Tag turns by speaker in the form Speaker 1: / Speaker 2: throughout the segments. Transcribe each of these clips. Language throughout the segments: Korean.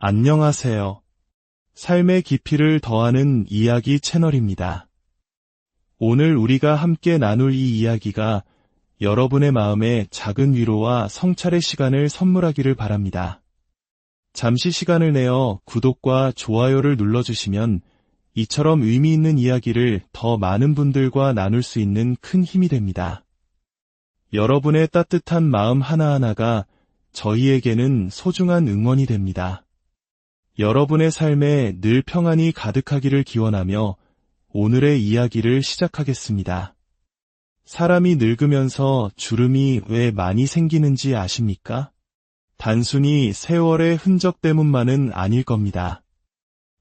Speaker 1: 안녕하세요. 삶의 깊이를 더하는 이야기 채널입니다. 오늘 우리가 함께 나눌 이 이야기가 여러분의 마음에 작은 위로와 성찰의 시간을 선물하기를 바랍니다. 잠시 시간을 내어 구독과 좋아요를 눌러주시면 이처럼 의미 있는 이야기를 더 많은 분들과 나눌 수 있는 큰 힘이 됩니다. 여러분의 따뜻한 마음 하나하나가 저희에게는 소중한 응원이 됩니다. 여러분의 삶에 늘 평안이 가득하기를 기원하며 오늘의 이야기를 시작하겠습니다. 사람이 늙으면서 주름이 왜 많이 생기는지 아십니까? 단순히 세월의 흔적 때문만은 아닐 겁니다.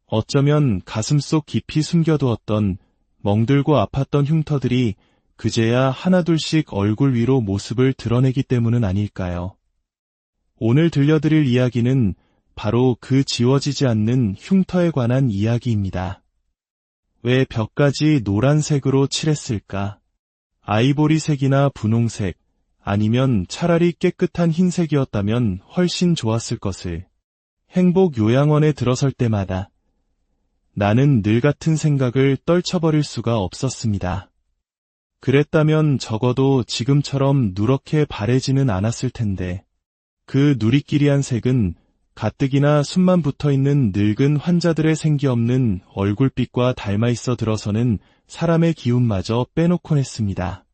Speaker 1: 어쩌면 가슴속 깊이 숨겨두었던 멍들고 아팠던 흉터들이 그제야 하나둘씩 얼굴 위로 모습을 드러내기 때문은 아닐까요? 오늘 들려드릴 이야기는 바로 그 지워지지 않는 흉터에 관한 이야기입니다. 왜 벽까지 노란색으로 칠했을까? 아이보리색이나 분홍색, 아니면 차라리 깨끗한 흰색이었다면 훨씬 좋았을 것을. 행복요양원에 들어설 때마다 나는 늘 같은 생각을 떨쳐버릴 수가 없었습니다. 그랬다면 적어도 지금처럼 누렇게 바래지는 않았을 텐데, 그 누리끼리한 색은 가뜩이나 숨만 붙어있는 늙은 환자들의 생기 없는 얼굴빛과 닮아있어 들어서는 사람의 기운마저 빼놓곤 했습니다.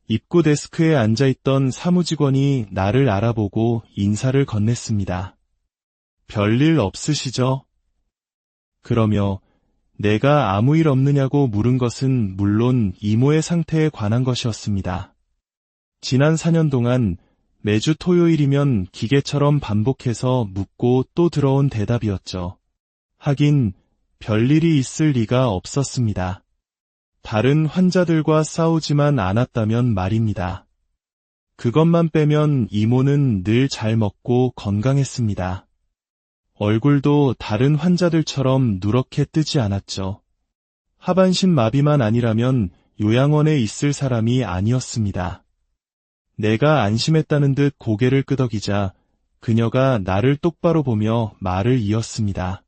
Speaker 1: 입구 데스크에 앉아있던 사무직원이 나를 알아보고 인사를 건넸습니다. 별일 없으시죠? 그러며 내가 아무 일 없느냐고 물은 것은 물론 이모의 상태에 관한 것이었습니다. 지난 4년 동안 매주 토요일이면 기계처럼 반복해서 묻고 또 들어온 대답이었죠. 하긴 별일이 있을 리가 없었습니다. 다른 환자들과 싸우지만 않았다면 말입니다. 그것만 빼면 이모는 늘 잘 먹고 건강했습니다. 얼굴도 다른 환자들처럼 누렇게 뜨지 않았죠. 하반신 마비만 아니라면 요양원에 있을 사람이 아니었습니다. 내가 안심했다는 듯 고개를 끄덕이자 그녀가 나를 똑바로 보며 말을 이었습니다.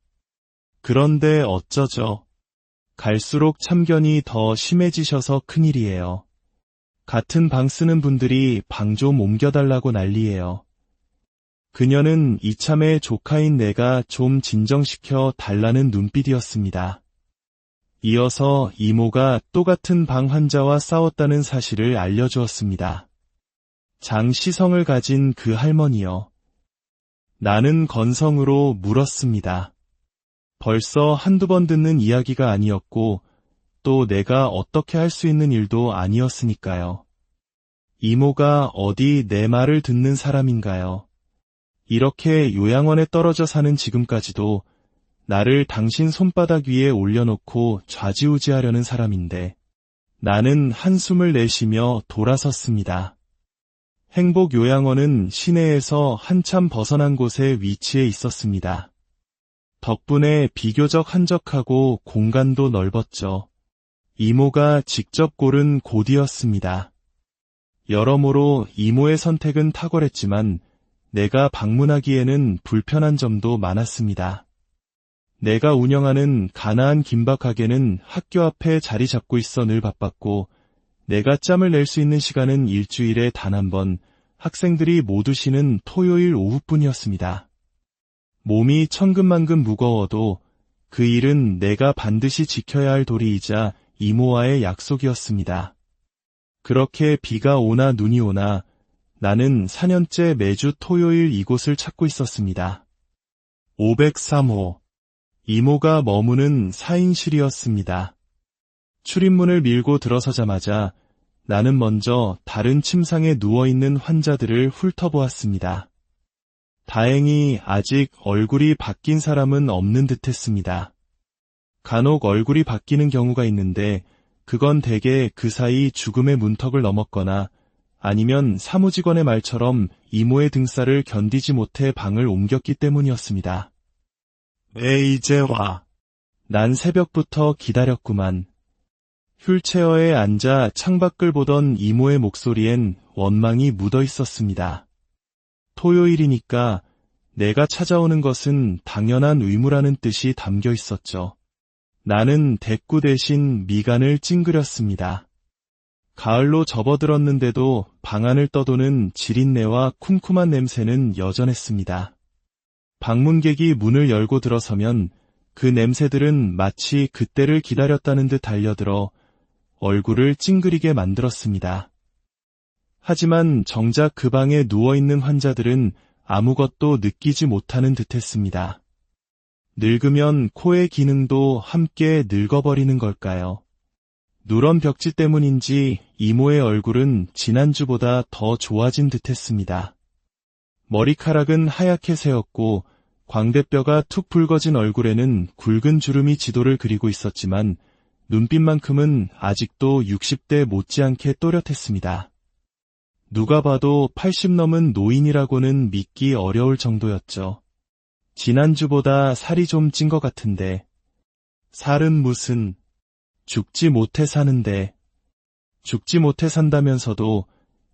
Speaker 1: 그런데 어쩌죠? 갈수록 참견이 더 심해지셔서 큰일이에요. 같은 방 쓰는 분들이 방 좀 옮겨달라고 난리예요. 그녀는 이참에 조카인 내가 좀 진정시켜 달라는 눈빛이었습니다. 이어서 이모가 또 같은 방 환자와 싸웠다는 사실을 알려주었습니다. 장시성을 가진 그 할머니요. 나는 건성으로 물었습니다. 벌써 한두 번 듣는 이야기가 아니었고 또 내가 어떻게 할 수 있는 일도 아니었으니까요. 이모가 어디 내 말을 듣는 사람인가요? 이렇게 요양원에 떨어져 사는 지금까지도 나를 당신 손바닥 위에 올려놓고 좌지우지하려는 사람인데 나는 한숨을 내쉬며 돌아섰습니다. 행복요양원은 시내에서 한참 벗어난 곳에 위치해 있었습니다. 덕분에 비교적 한적하고 공간도 넓었죠. 이모가 직접 고른 곳이었습니다. 여러모로 이모의 선택은 탁월했지만 내가 방문하기에는 불편한 점도 많았습니다. 내가 운영하는 가나안 김밥 가게는 학교 앞에 자리 잡고 있어 늘 바빴고 내가 짬을 낼 수 있는 시간은 일주일에 단 한 번, 학생들이 모두 쉬는 토요일 오후뿐이었습니다. 몸이 천근만근 무거워도 그 일은 내가 반드시 지켜야 할 도리이자 이모와의 약속이었습니다. 그렇게 비가 오나 눈이 오나 나는 4년째 매주 토요일 이곳을 찾고 있었습니다. 503호. 이모가 머무는 4인실이었습니다. 출입문을 밀고 들어서자마자 나는 먼저 다른 침상에 누워있는 환자들을 훑어보았습니다. 다행히 아직 얼굴이 바뀐 사람은 없는 듯했습니다. 간혹 얼굴이 바뀌는 경우가 있는데 그건 대개 그 사이 죽음의 문턱을 넘었거나 아니면 사무직원의 말처럼 이모의 등살을 견디지 못해 방을 옮겼기 때문이었습니다. 왜 이제 와? 난 새벽부터 기다렸구만. 휠체어에 앉아 창밖을 보던 이모의 목소리엔 원망이 묻어 있었습니다. 토요일이니까 내가 찾아오는 것은 당연한 의무라는 뜻이 담겨 있었죠. 나는 대꾸 대신 미간을 찡그렸습니다. 가을로 접어들었는데도 방 안을 떠도는 지린내와 쿰쿰한 냄새는 여전했습니다. 방문객이 문을 열고 들어서면 그 냄새들은 마치 그때를 기다렸다는 듯 달려들어 얼굴을 찡그리게 만들었습니다. 하지만 정작 그 방에 누워있는 환자들은 아무것도 느끼지 못하는 듯했습니다. 늙으면 코의 기능도 함께 늙어버리는 걸까요? 누런 벽지 때문인지 이모의 얼굴은 지난주보다 더 좋아진 듯했습니다. 머리카락은 하얗게 새었고 광대뼈가 툭 붉어진 얼굴에는 굵은 주름이 지도를 그리고 있었지만 눈빛만큼은 아직도 60대 못지않게 또렷했습니다. 누가 봐도 80 넘은 노인이라고는 믿기 어려울 정도였죠. 지난주보다 살이 좀 찐 것 같은데. 살은 무슨, 죽지 못해 사는데. 죽지 못해 산다면서도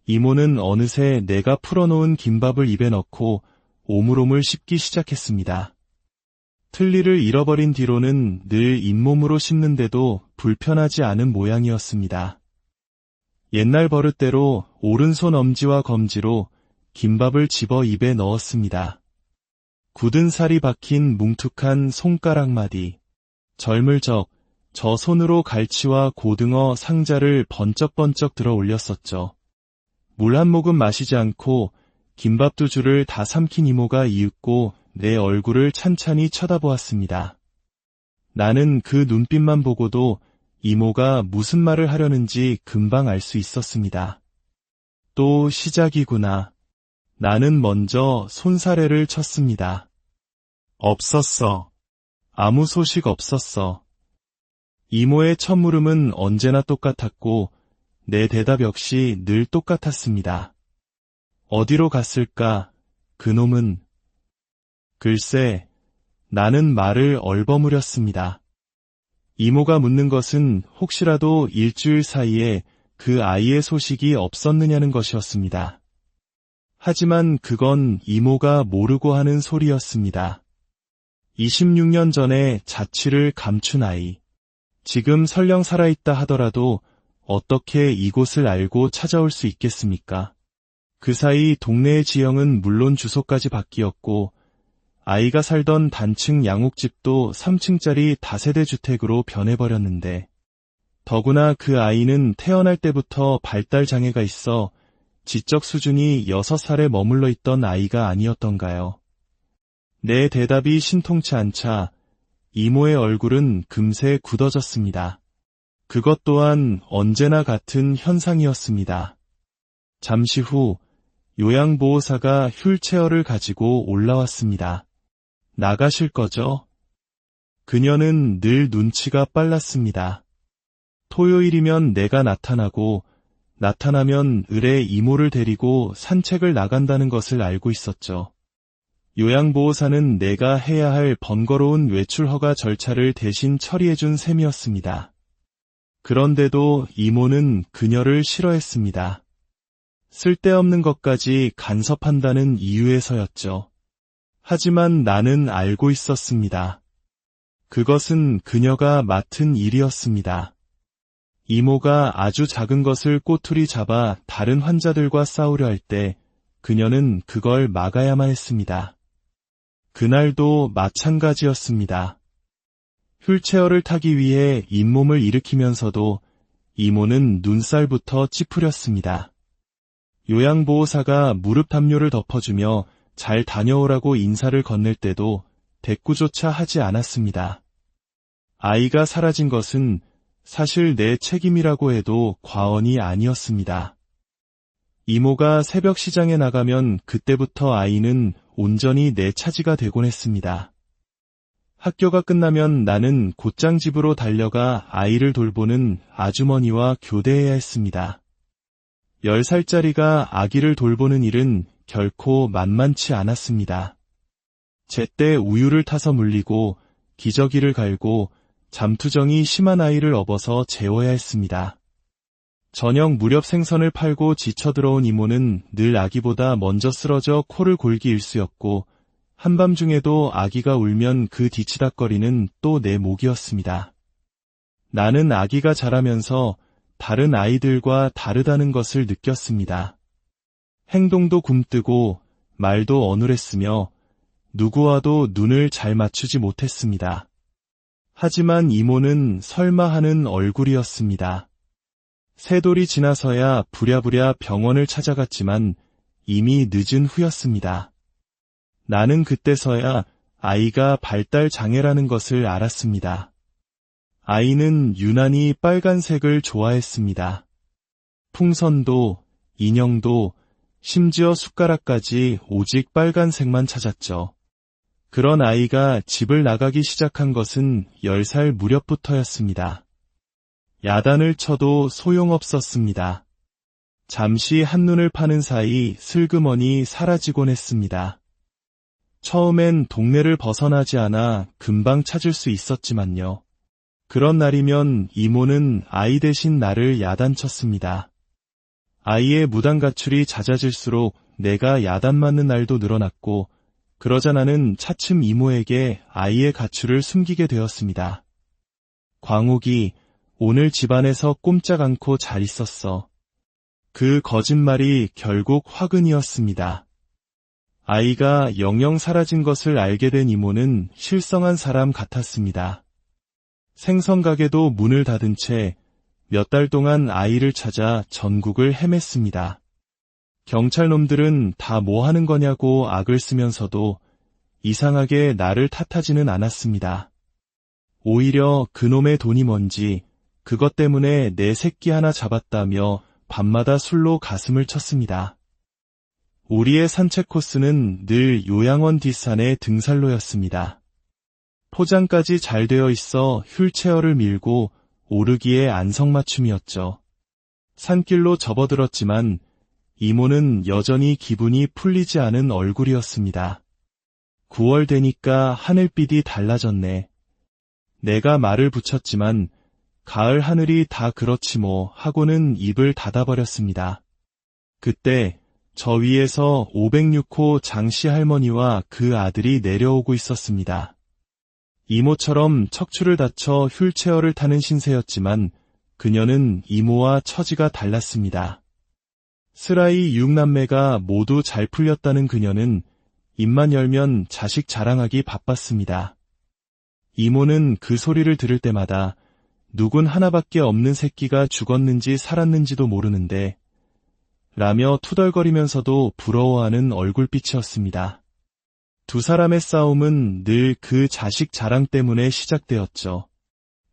Speaker 1: 이모는 어느새 내가 풀어놓은 김밥을 입에 넣고 오물오물 씹기 시작했습니다. 틀니를 잃어버린 뒤로는 늘 잇몸으로 씹는데도 불편하지 않은 모양이었습니다. 옛날 버릇대로 오른손 엄지와 검지로 김밥을 집어 입에 넣었습니다. 굳은 살이 박힌 뭉툭한 손가락마디. 젊을 적 저 손으로 갈치와 고등어 상자를 번쩍번쩍 들어 올렸었죠. 물 한 모금 마시지 않고 김밥 두 줄을 다 삼킨 이모가 이윽고 내 얼굴을 찬찬히 쳐다보았습니다. 나는 그 눈빛만 보고도 이모가 무슨 말을 하려는지 금방 알 수 있었습니다. 또 시작이구나. 나는 먼저 손사래를 쳤습니다. 없었어. 아무 소식 없었어. 이모의 첫 물음은 언제나 똑같았고 내 대답 역시 늘 똑같았습니다. 어디로 갔을까, 그놈은. 글쎄, 나는 말을 얼버무렸습니다. 이모가 묻는 것은 혹시라도 일주일 사이에 그 아이의 소식이 없었느냐는 것이었습니다. 하지만 그건 이모가 모르고 하는 소리였습니다. 26년 전에 자취를 감춘 아이. 지금 설령 살아있다 하더라도 어떻게 이곳을 알고 찾아올 수 있겠습니까? 그 사이 동네의 지형은 물론 주소까지 바뀌었고 아이가 살던 단층 양옥집도 3층짜리 다세대 주택으로 변해버렸는데 더구나 그 아이는 태어날 때부터 발달 장애가 있어 지적 수준이 6살에 머물러 있던 아이가 아니었던가요? 내 대답이 신통치 않자 이모의 얼굴은 금세 굳어졌습니다. 그것 또한 언제나 같은 현상이었습니다. 잠시 후 요양보호사가 휠체어를 가지고 올라왔습니다. 나가실 거죠? 그녀는 늘 눈치가 빨랐습니다. 토요일이면 내가 나타나고 나타나면 을에 이모를 데리고 산책을 나간다는 것을 알고 있었죠. 요양보호사는 내가 해야 할 번거로운 외출 허가 절차를 대신 처리해준 셈이었습니다. 그런데도 이모는 그녀를 싫어했습니다. 쓸데없는 것까지 간섭한다는 이유에서였죠. 하지만 나는 알고 있었습니다. 그것은 그녀가 맡은 일이었습니다. 이모가 아주 작은 것을 꼬투리 잡아 다른 환자들과 싸우려 할 때 그녀는 그걸 막아야만 했습니다. 그날도 마찬가지였습니다. 휠체어를 타기 위해 잇몸을 일으키면서도 이모는 눈살부터 찌푸렸습니다. 요양보호사가 무릎 담요를 덮어주며 잘 다녀오라고 인사를 건넬 때도 대꾸조차 하지 않았습니다. 아이가 사라진 것은 사실 내 책임이라고 해도 과언이 아니었습니다. 이모가 새벽 시장에 나가면 그때부터 아이는 온전히 내 차지가 되곤 했습니다. 학교가 끝나면 나는 곧장 집으로 달려가 아이를 돌보는 아주머니와 교대해야 했습니다. 10살짜리가 아기를 돌보는 일은 결코 만만치 않았습니다. 제때 우유를 타서 물리고 기저귀를 갈고 잠투정이 심한 아이를 업어서 재워야 했습니다. 저녁 무렵 생선을 팔고 지쳐 들어온 이모는 늘 아기보다 먼저 쓰러져 코를 골기 일쑤였고 한밤중에도 아기가 울면 그 뒤치다꺼리는 또 내 목이었습니다. 나는 아기가 자라면서 다른 아이들과 다르다는 것을 느꼈습니다. 행동도 굼뜨고 말도 어눌했으며 누구와도 눈을 잘 맞추지 못했습니다. 하지만 이모는 설마 하는 얼굴이었습니다. 세 돌이 지나서야 부랴부랴 병원을 찾아갔지만 이미 늦은 후였습니다. 나는 그때서야 아이가 발달 장애라는 것을 알았습니다. 아이는 유난히 빨간색을 좋아했습니다. 풍선도, 인형도, 심지어 숟가락까지 오직 빨간색만 찾았죠. 그런 아이가 집을 나가기 시작한 것은 10살 무렵부터였습니다. 야단을 쳐도 소용없었습니다. 잠시 한눈을 파는 사이 슬그머니 사라지곤 했습니다. 처음엔 동네를 벗어나지 않아 금방 찾을 수 있었지만요. 그런 날이면 이모는 아이 대신 나를 야단쳤습니다. 아이의 무단 가출이 잦아질수록 내가 야단맞는 날도 늘어났고 그러자 나는 차츰 이모에게 아이의 가출을 숨기게 되었습니다. 광욱이 오늘 집안에서 꼼짝 않고 잘 있었어. 그 거짓말이 결국 화근이었습니다. 아이가 영영 사라진 것을 알게 된 이모는 실성한 사람 같았습니다. 생선가게도 문을 닫은 채 몇 달 동안 아이를 찾아 전국을 헤맸습니다. 경찰놈들은 다 뭐 하는 거냐고 악을 쓰면서도 이상하게 나를 탓하지는 않았습니다. 오히려 그놈의 돈이 뭔지 그것 때문에 내 새끼 하나 잡았다며 밤마다 술로 가슴을 쳤습니다. 우리의 산책 코스는 늘 요양원 뒷산의 등산로였습니다. 포장까지 잘 되어 있어 휠체어를 밀고 오르기에 안성맞춤이었죠. 산길로 접어들었지만 이모는 여전히 기분이 풀리지 않은 얼굴이었습니다. 9월 되니까 하늘빛이 달라졌네. 내가 말을 붙였지만 가을 하늘이 다 그렇지 뭐 하고는 입을 닫아버렸습니다. 그때 저 위에서 506호 장씨 할머니와 그 아들이 내려오고 있었습니다. 이모처럼 척추를 다쳐 휠체어를 타는 신세였지만 그녀는 이모와 처지가 달랐습니다. 스라이 6남매가 모두 잘 풀렸다는 그녀는 입만 열면 자식 자랑하기 바빴습니다. 이모는 그 소리를 들을 때마다 누군 하나밖에 없는 새끼가 죽었는지 살았는지도 모르는데 라며 투덜거리면서도 부러워하는 얼굴빛이었습니다. 두 사람의 싸움은 늘 그 자식 자랑 때문에 시작되었죠.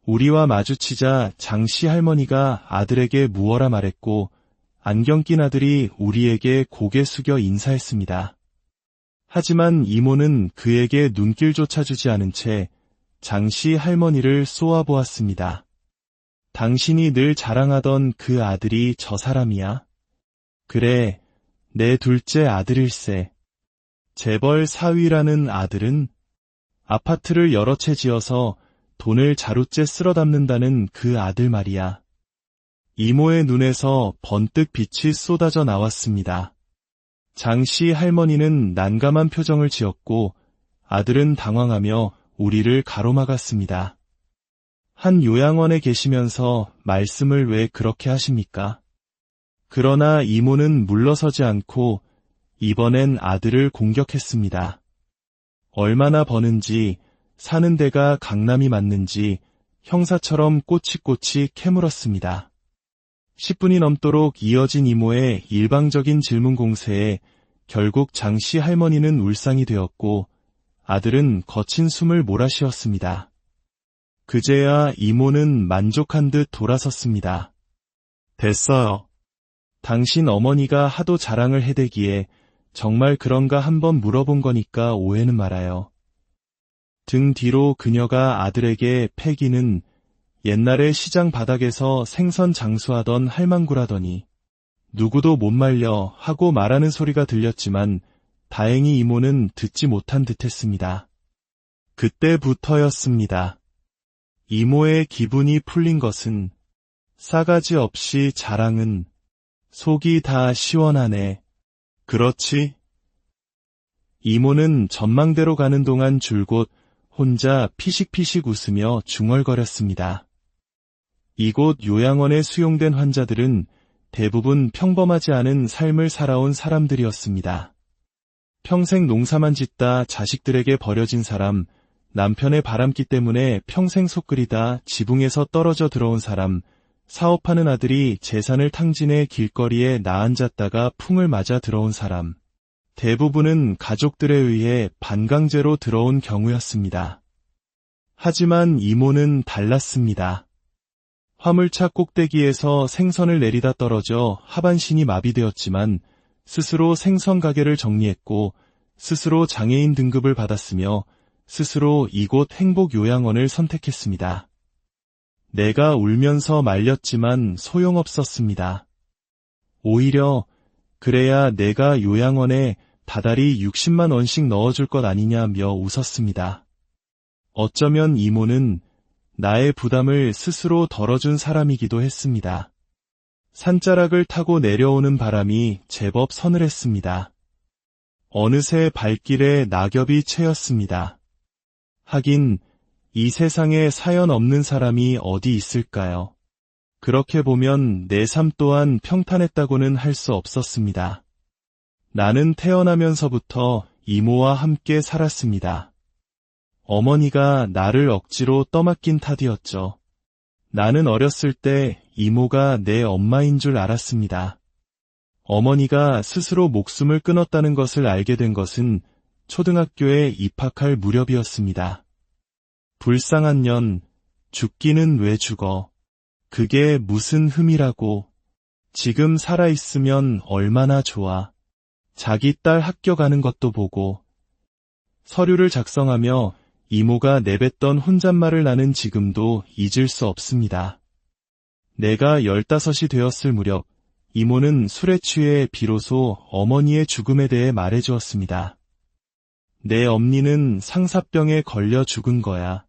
Speaker 1: 우리와 마주치자 장씨 할머니가 아들에게 무어라 말했고 안경 낀 아들이 우리에게 고개 숙여 인사했습니다. 하지만 이모는 그에게 눈길조차 주지 않은 채 장씨 할머니를 쏘아보았습니다. 당신이 늘 자랑하던 그 아들이 저 사람이야? 그래, 내 둘째 아들일세. 재벌 사위라는 아들은 아파트를 여러 채 지어서 돈을 자루째 쓸어 담는다는 그 아들 말이야. 이모의 눈에서 번뜩 빛이 쏟아져 나왔습니다. 장씨 할머니는 난감한 표정을 지었고 아들은 당황하며 우리를 가로막았습니다. 한 요양원에 계시면서 말씀을 왜 그렇게 하십니까? 그러나 이모는 물러서지 않고 이번엔 아들을 공격했습니다. 얼마나 버는지, 사는 데가 강남이 맞는지 형사처럼 꼬치꼬치 캐물었습니다. 10분이 넘도록 이어진 이모의 일방적인 질문 공세에 결국 장씨 할머니는 울상이 되었고 아들은 거친 숨을 몰아쉬었습니다. 그제야 이모는 만족한 듯 돌아섰습니다. 됐어요. 당신 어머니가 하도 자랑을 해대기에 정말 그런가 한번 물어본 거니까 오해는 말아요. 등 뒤로 그녀가 아들에게 패기는 옛날에 시장 바닥에서 생선 장수하던 할망구라더니 누구도 못 말려 하고 말하는 소리가 들렸지만 다행히 이모는 듣지 못한 듯했습니다. 그때부터였습니다. 이모의 기분이 풀린 것은 싸가지 없이 자랑은 속이 다 시원하네. 그렇지? 이모는 전망대로 가는 동안 줄곧 혼자 피식피식 웃으며 중얼거렸습니다. 이곳 요양원에 수용된 환자들은 대부분 평범하지 않은 삶을 살아온 사람들이었습니다. 평생 농사만 짓다 자식들에게 버려진 사람, 남편의 바람기 때문에 평생 속 끓이다 지붕에서 떨어져 들어온 사람, 사업하는 아들이 재산을 탕진해 길거리에 나앉았다가 풍을 맞아 들어온 사람, 대부분은 가족들에 의해 반강제로 들어온 경우였습니다. 하지만 이모는 달랐습니다. 화물차 꼭대기에서 생선을 내리다 떨어져 하반신이 마비되었지만 스스로 생선 가게를 정리했고 스스로 장애인 등급을 받았으며 스스로 이곳 행복요양원을 선택했습니다. 내가 울면서 말렸지만 소용없었습니다. 오히려 그래야 내가 요양원에 다달이 60만 원씩 넣어줄 것 아니냐며 웃었습니다. 어쩌면 이모는 나의 부담을 스스로 덜어준 사람이기도 했습니다. 산자락을 타고 내려오는 바람이 제법 서늘했습니다. 어느새 발길에 낙엽이 채였습니다. 하긴 이 세상에 사연 없는 사람이 어디 있을까요? 그렇게 보면 내 삶 또한 평탄했다고는 할 수 없었습니다. 나는 태어나면서부터 이모와 함께 살았습니다. 어머니가 나를 억지로 떠맡긴 탓이었죠. 나는 어렸을 때 이모가 내 엄마인 줄 알았습니다. 어머니가 스스로 목숨을 끊었다는 것을 알게 된 것은 초등학교에 입학할 무렵이었습니다. 불쌍한 년, 죽기는 왜 죽어? 그게 무슨 흠이라고. 지금 살아있으면 얼마나 좋아. 자기 딸 학교 가는 것도 보고. 서류를 작성하며 이모가 내뱉던 혼잣말을 나는 지금도 잊을 수 없습니다. 내가 15이 되었을 무렵 이모는 술에 취해 비로소 어머니의 죽음에 대해 말해주었습니다. 내 엄니는 상사병에 걸려 죽은 거야.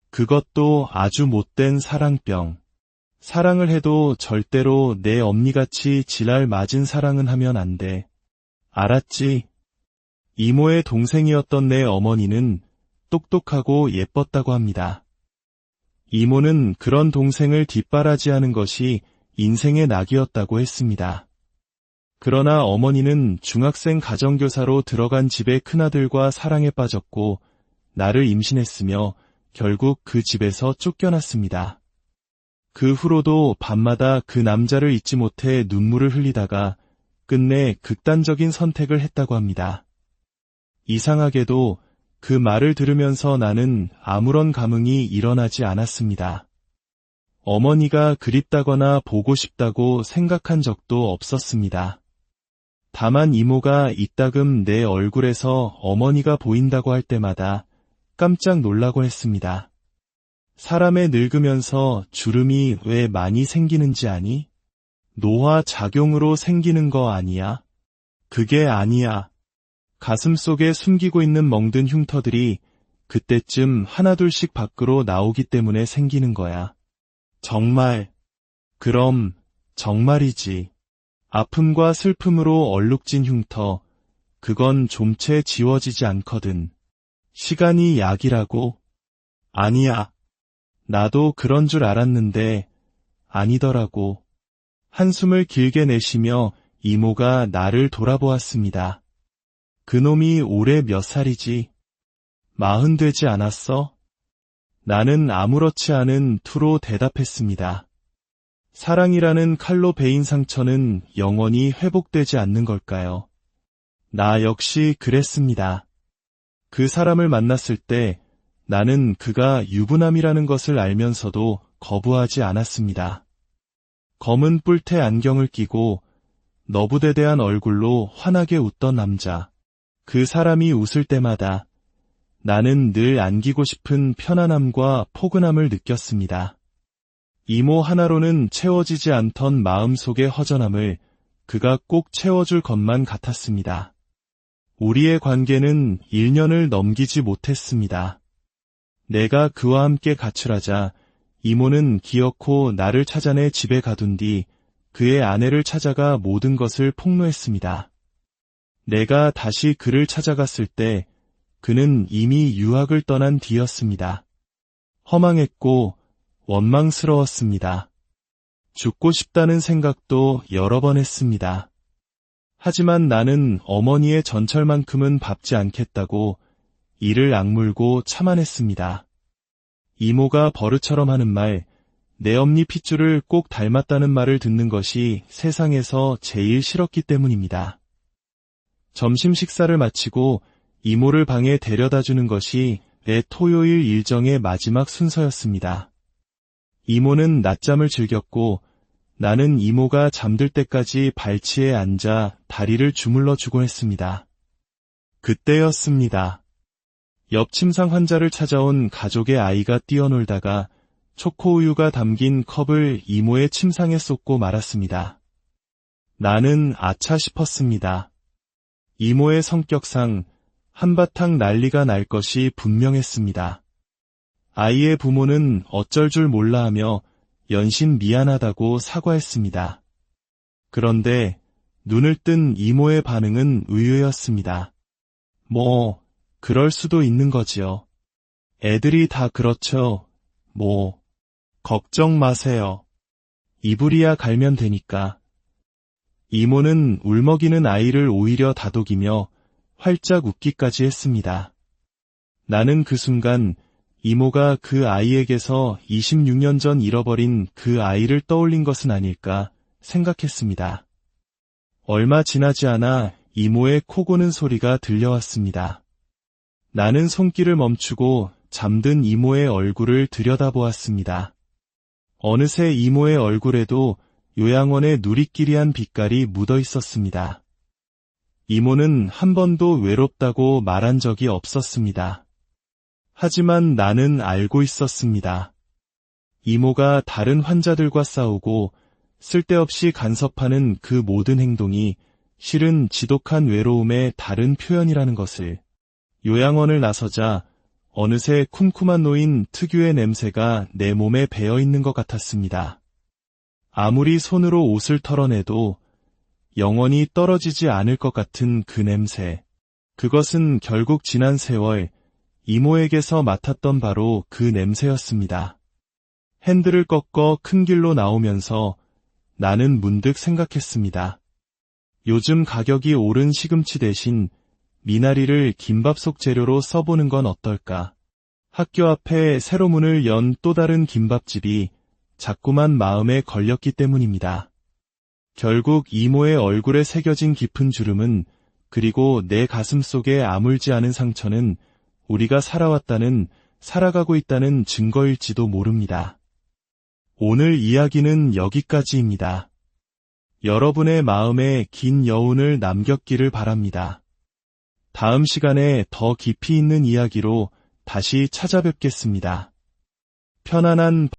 Speaker 1: 그것도 아주 못된 사랑병. 사랑을 해도 절대로 내 엄니같이 지랄 맞은 사랑은 하면 안 돼. 알았지? 이모의 동생이었던 내 어머니는 똑똑하고 예뻤다고 합니다. 이모는 그런 동생을 뒷바라지하는 것이 인생의 낙이었다고 했습니다. 그러나 어머니는 중학생 가정교사로 들어간 집의 큰아들과 사랑에 빠졌고 나를 임신했으며 결국 그 집에서 쫓겨났습니다. 그 후로도 밤마다 그 남자를 잊지 못해 눈물을 흘리다가 끝내 극단적인 선택을 했다고 합니다. 이상하게도 그 말을 들으면서 나는 아무런 감흥이 일어나지 않았습니다. 어머니가 그립다거나 보고 싶다고 생각한 적도 없었습니다. 다만 이모가 이따금 내 얼굴에서 어머니가 보인다고 할 때마다 깜짝 놀라곤 했습니다. 사람에 늙으면서 주름이 왜 많이 생기는지 아니? 노화 작용으로 생기는 거 아니야? 그게 아니야. 가슴 속에 숨기고 있는 멍든 흉터들이 그때쯤 하나둘씩 밖으로 나오기 때문에 생기는 거야. 정말. 그럼 정말이지. 아픔과 슬픔으로 얼룩진 흉터, 그건 좀채 지워지지 않거든. 시간이 약이라고? 아니야. 나도 그런 줄 알았는데 아니더라고. 한숨을 길게 내쉬며 이모가 나를 돌아보았습니다. 그놈이 올해 몇 살이지? 40 되지 않았어? 나는 아무렇지 않은 투로 대답했습니다. 사랑이라는 칼로 베인 상처는 영원히 회복되지 않는 걸까요? 나 역시 그랬습니다. 그 사람을 만났을 때 나는 그가 유부남이라는 것을 알면서도 거부하지 않았습니다. 검은 뿔테 안경을 끼고 너부대대한 얼굴로 환하게 웃던 남자. 그 사람이 웃을 때마다 나는 늘 안기고 싶은 편안함과 포근함을 느꼈습니다. 이모 하나로는 채워지지 않던 마음속의 허전함을 그가 꼭 채워줄 것만 같았습니다. 우리의 관계는 1년을 넘기지 못했습니다. 내가 그와 함께 가출하자 이모는 기어코 나를 찾아내 집에 가둔 뒤 그의 아내를 찾아가 모든 것을 폭로했습니다. 내가 다시 그를 찾아갔을 때 그는 이미 유학을 떠난 뒤였습니다. 허망했고 원망스러웠습니다. 죽고 싶다는 생각도 여러 번 했습니다. 하지만 나는 어머니의 전철만큼은 밟지 않겠다고 이를 악물고 참아냈습니다. 이모가 버릇처럼 하는 말, 내 엄니 핏줄을 꼭 닮았다는 말을 듣는 것이 세상에서 제일 싫었기 때문입니다. 점심 식사를 마치고 이모를 방에 데려다주는 것이 내 토요일 일정의 마지막 순서였습니다. 이모는 낮잠을 즐겼고 나는 이모가 잠들 때까지 발치에 앉아 다리를 주물러 주곤 했습니다. 그때였습니다. 옆 침상 환자를 찾아온 가족의 아이가 뛰어놀다가 초코우유가 담긴 컵을 이모의 침상에 쏟고 말았습니다. 나는 아차 싶었습니다. 이모의 성격상 한바탕 난리가 날 것이 분명했습니다. 아이의 부모는 어쩔 줄 몰라 하며 연신 미안하다고 사과했습니다. 그런데 눈을 뜬 이모의 반응은 의외였습니다. 뭐, 그럴 수도 있는 거지요. 애들이 다 그렇죠. 뭐, 걱정 마세요. 이불이야 갈면 되니까. 이모는 울먹이는 아이를 오히려 다독이며 활짝 웃기까지 했습니다. 나는 그 순간 이모가 그 아이에게서 26년 전 잃어버린 그 아이를 떠올린 것은 아닐까 생각했습니다. 얼마 지나지 않아 이모의 코 고는 소리가 들려왔습니다. 나는 손길을 멈추고 잠든 이모의 얼굴을 들여다보았습니다. 어느새 이모의 얼굴에도 요양원의 누리끼리한 빛깔이 묻어 있었습니다. 이모는 한 번도 외롭다고 말한 적이 없었습니다. 하지만 나는 알고 있었습니다. 이모가 다른 환자들과 싸우고 쓸데없이 간섭하는 그 모든 행동이 실은 지독한 외로움의 다른 표현이라는 것을. 요양원을 나서자 어느새 쿰쿰한 노인 특유의 냄새가 내 몸에 배어 있는 것 같았습니다. 아무리 손으로 옷을 털어내도 영원히 떨어지지 않을 것 같은 그 냄새. 그것은 결국 지난 세월 이모에게서 맡았던 바로 그 냄새였습니다. 핸들을 꺾어 큰 길로 나오면서 나는 문득 생각했습니다. 요즘 가격이 오른 시금치 대신 미나리를 김밥 속 재료로 써보는 건 어떨까? 학교 앞에 새로 문을 연 또 다른 김밥집이 자꾸만 마음에 걸렸기 때문입니다. 결국 이모의 얼굴에 새겨진 깊은 주름은, 그리고 내 가슴 속에 아물지 않은 상처는 우리가 살아왔다는, 살아가고 있다는 증거일지도 모릅니다. 오늘 이야기는 여기까지입니다. 여러분의 마음에 긴 여운을 남겼기를 바랍니다. 다음 시간에 더 깊이 있는 이야기로 다시 찾아뵙겠습니다. 편안한